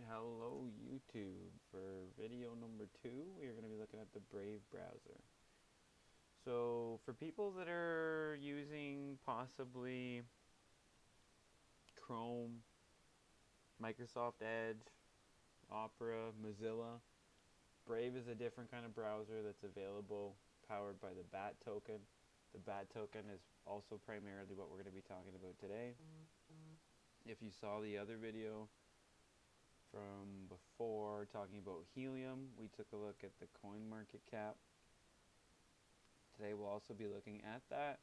Hello YouTube. For video number 2, we are going to be looking at the Brave browser. So for people that are using possibly Chrome, Microsoft Edge, Opera, Mozilla, Brave is a different kind of browser that's available, powered by the BAT token. The BAT token is also primarily what we're going to be talking about today. If you saw the other video from before talking about helium, we took a look at the coin market cap. Today we'll also be looking at that.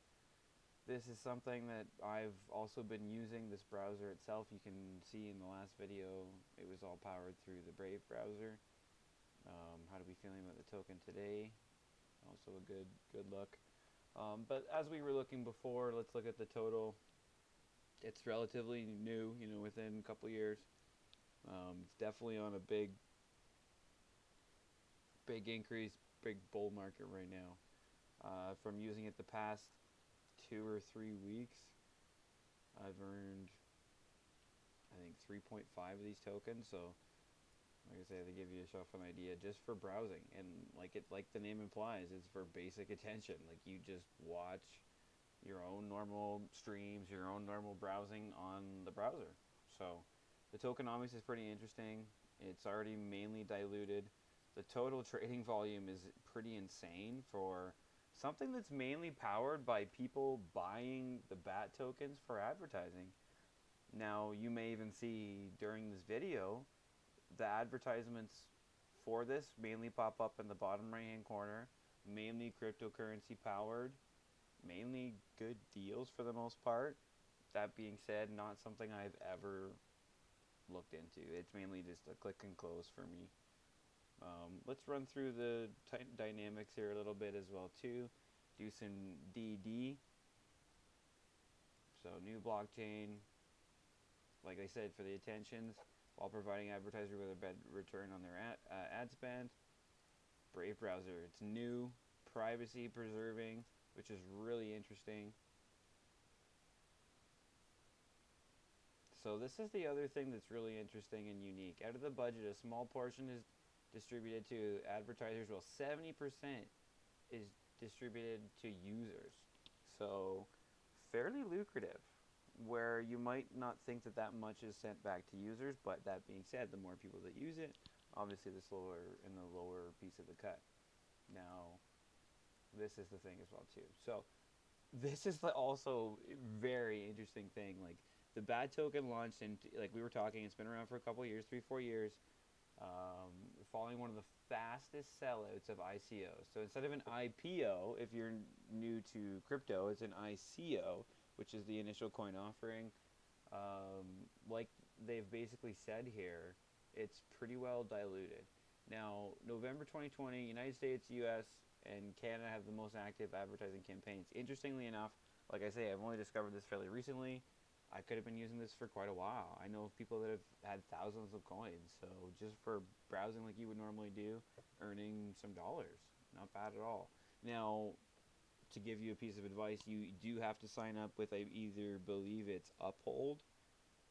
This is something that I've also been using, this browser itself. You can see in the last video it was all powered through the Brave browser. How to be feeling about the token today. Also a good look. But as we were looking before, let's look at the total. It's relatively new, within a couple years. It's definitely on a big increase, big bull market right now. From using it the past 2 or 3 weeks, I've earned, I think, 3.5 of these tokens. So, like I say, they give you yourself an idea just for browsing, and like the name implies, it's for basic attention. Like, you just watch your own normal streams, your own normal browsing on the browser. So, the tokenomics is pretty interesting. It's already mainly diluted. The total trading volume is pretty insane for something that's mainly powered by people buying the BAT tokens for advertising. Now, you may even see during this video, the advertisements for this mainly pop up in the bottom right hand corner, mainly cryptocurrency powered, mainly good deals for the most part. That being said, not something I've ever looked into. It's mainly just a click and close for me. Let's run through the dynamics here a little bit as well too. Do some DD. So new blockchain, like I said, for the attentions, while providing advertisers with a better return on their ad spend. Brave browser, it's new, privacy preserving, which is really interesting. So this is the other thing that's really interesting and unique. Out of the budget, a small portion is distributed to advertisers, while 70% is distributed to users. So fairly lucrative, where you might not think that much is sent back to users, but that being said, the more people that use it, obviously the slower in the lower piece of the cut. Now, this is the thing as well too. So this is also a very interesting thing. Like, the BAT token launched in, like we were talking, it's been around for a couple of years, 3-4 years, following one of the fastest sellouts of ICOs. So instead of an IPO, if you're new to crypto, it's an ICO, which is the initial coin offering. Like they've basically said here, it's pretty well diluted. Now, November 2020, United States, US, and Canada have the most active advertising campaigns. Interestingly enough, like I say, I've only discovered this fairly recently. I could have been using this for quite a while. I know of people that have had thousands of coins, so just for browsing like you would normally do, earning some dollars, not bad at all. Now, to give you a piece of advice, you do have to sign up with, I either believe it's Uphold,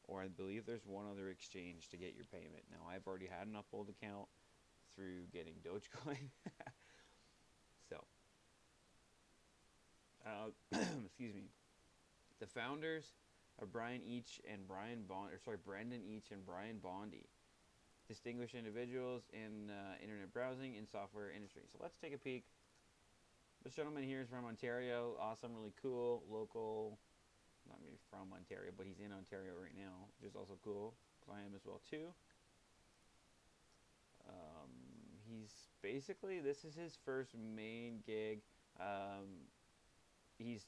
or I believe there's one other exchange to get your payment. Now, I've already had an Uphold account through getting Dogecoin. So, excuse me. The founders are Brian Each and Brendan Each and Brian Bondi, distinguished individuals in internet browsing and software industry. So let's take a peek. This gentleman here is from Ontario. Awesome, really cool, local. Not maybe from Ontario, but he's in Ontario right now, which is also cool, because I am as well too. He's basically, this is his first main gig. He's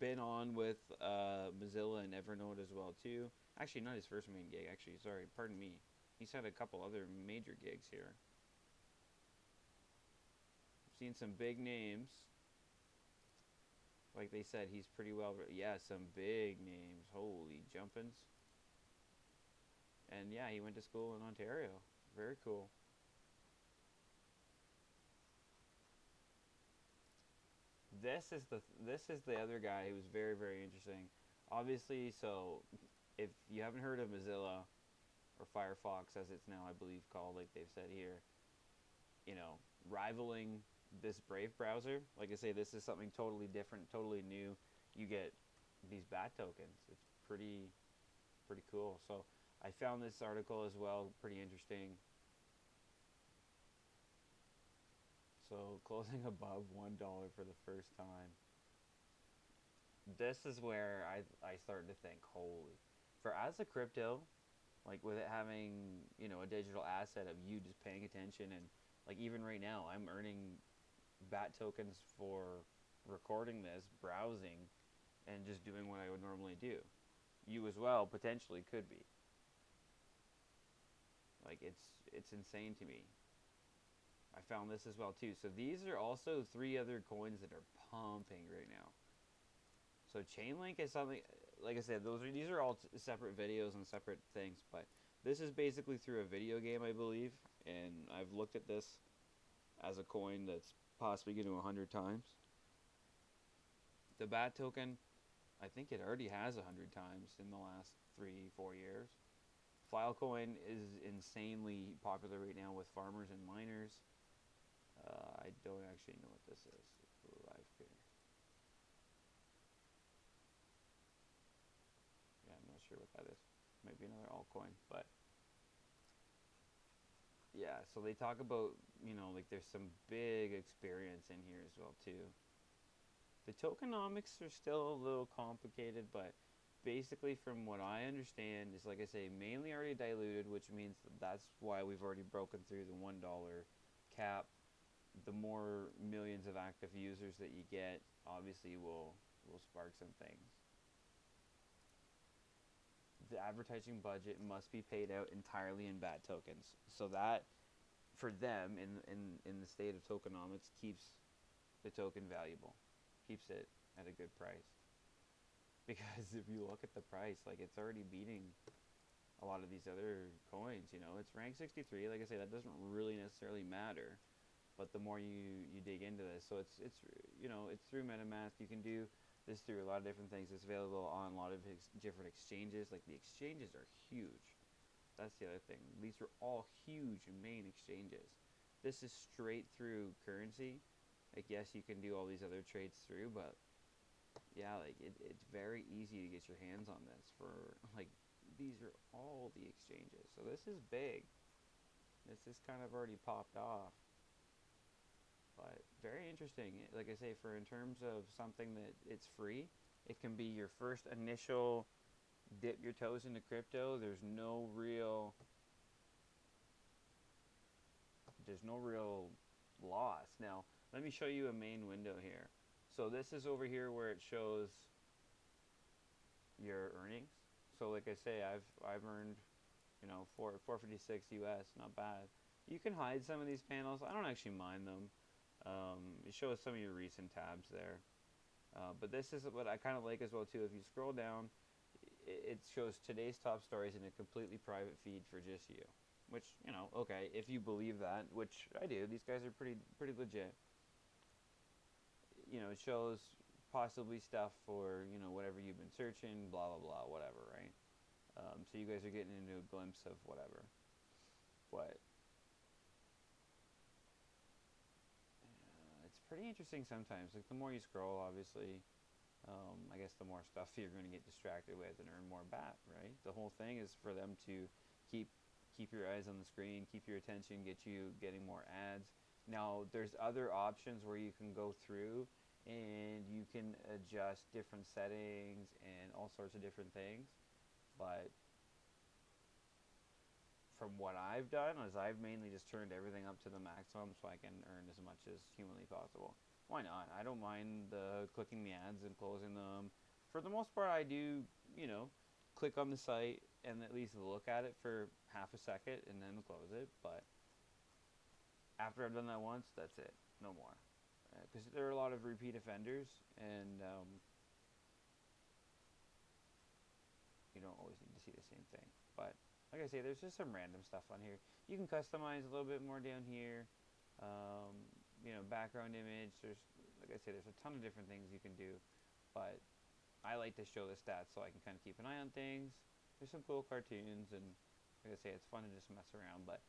been on with Mozilla and Evernote as well too. Actually, not his first main gig. Actually, sorry, pardon me. He's had a couple other major gigs here. I've seen some big names. Like they said, he's pretty well. Yeah, some big names. Holy jumpins. And yeah, he went to school in Ontario. Very cool. This is the other guy who's very, very interesting. Obviously, so if you haven't heard of Mozilla or Firefox, as it's now, I believe, called, like they've said here, you know, rivaling this Brave browser. Like I say, this is something totally different, totally new. You get these bat tokens. It's pretty cool. So I found this article as well pretty interesting. So closing above $1 for the first time. This is where I started to think, holy, for as a crypto, like with it having, you know, a digital asset of you just paying attention, and like even right now I'm earning bat tokens for recording this, browsing, and just doing what I would normally do. You as well potentially could be. Like it's insane to me. I found this as well too. So these are also three other coins that are pumping right now. So Chainlink is something, like I said, these are all separate videos and separate things, but this is basically through a video game, I believe, and I've looked at this as a coin that's possibly going to 100 times. The BAT token, I think it already has 100 times in the last 3-4 years. Filecoin is insanely popular right now with farmers and miners. I don't actually know what this is. Live here. Yeah, I'm not sure what that is. Might be another altcoin, but yeah. So they talk about, you know, like there's some big experience in here as well too. The tokenomics are still a little complicated, but basically from what I understand is, like I say, mainly already diluted, which means that's why we've already broken through the $1 cap. The more millions of active users that you get, obviously will spark some things. The advertising budget must be paid out entirely in BAT tokens, so that for them in the state of tokenomics keeps the token valuable, keeps it at a good price. Because if you look at the price, like it's already beating a lot of these other coins. You know, it's rank 63. Like I say, that doesn't really necessarily matter, but the more you dig into this, so it's you know, it's through MetaMask. You can do this through a lot of different things. It's available on a lot of different exchanges. Like the exchanges are huge. That's the other thing. These are all huge main exchanges. This is straight through currency. Like yes, you can do all these other trades through, but yeah, like it's very easy to get your hands on this for like these are all the exchanges. So this is big. This is kind of already popped off. But very interesting. Like I say, for in terms of something that it's free, it can be your first initial dip your toes into crypto. There's no real loss. Now, let me show you a main window here. So this is over here where it shows your earnings. So like I say, I've earned, you know, 456 US, not bad. You can hide some of these panels. I don't actually mind them. It shows some of your recent tabs there. But this is what I kind of like as well too. If you scroll down, it shows today's top stories in a completely private feed for just you. Which, you know, okay, if you believe that, which I do. These guys are pretty legit. You know, it shows possibly stuff for, you know, whatever you've been searching, blah blah blah, whatever, right? So you guys are getting into a glimpse of whatever. But it's pretty interesting sometimes. Like the more you scroll, obviously, I guess the more stuff you're going to get distracted with and earn more bat, right? The whole thing is for them to keep keep your eyes on the screen, keep your attention, get you getting more ads. Now, there's other options where you can go through and you can adjust different settings and all sorts of different things. But from what I've done is I've mainly just turned everything up to the maximum so I can earn as much as humanly possible. Why not? I don't mind clicking the ads and closing them. For the most part, I do, you know, click on the site and at least look at it for half a second and then close it. But after I've done that once, that's it. No more. Because there are a lot of repeat offenders, and you don't always need to see the same thing. But like I say, there's just some random stuff on here. You can customize a little bit more down here. You know, background image. There's, like I say, there's a ton of different things you can do. But I like to show the stats so I can kind of keep an eye on things. There's some cool cartoons, and like I say, it's fun to just mess around. But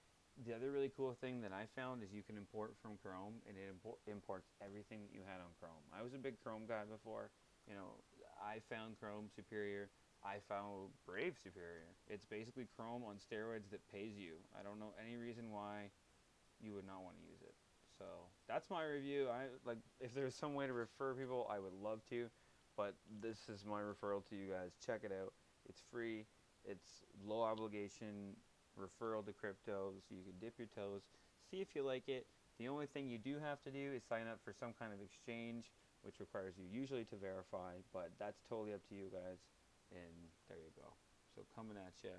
the other really cool thing that I found is you can import from Chrome, and it imports everything that you had on Chrome. I was a big Chrome guy before. You know, I found Chrome superior. I found Brave superior. It's basically Chrome on steroids that pays you. I don't know any reason why you would not want to use it. So that's my review. I like if there's some way to refer people, I would love to, but this is my referral to you guys. Check it out. It's free. It's low obligation referral to crypto, so you can dip your toes, see if you like it. The only thing you do have to do is sign up for some kind of exchange, which requires you usually to verify, but that's totally up to you guys. And there you go. So coming at you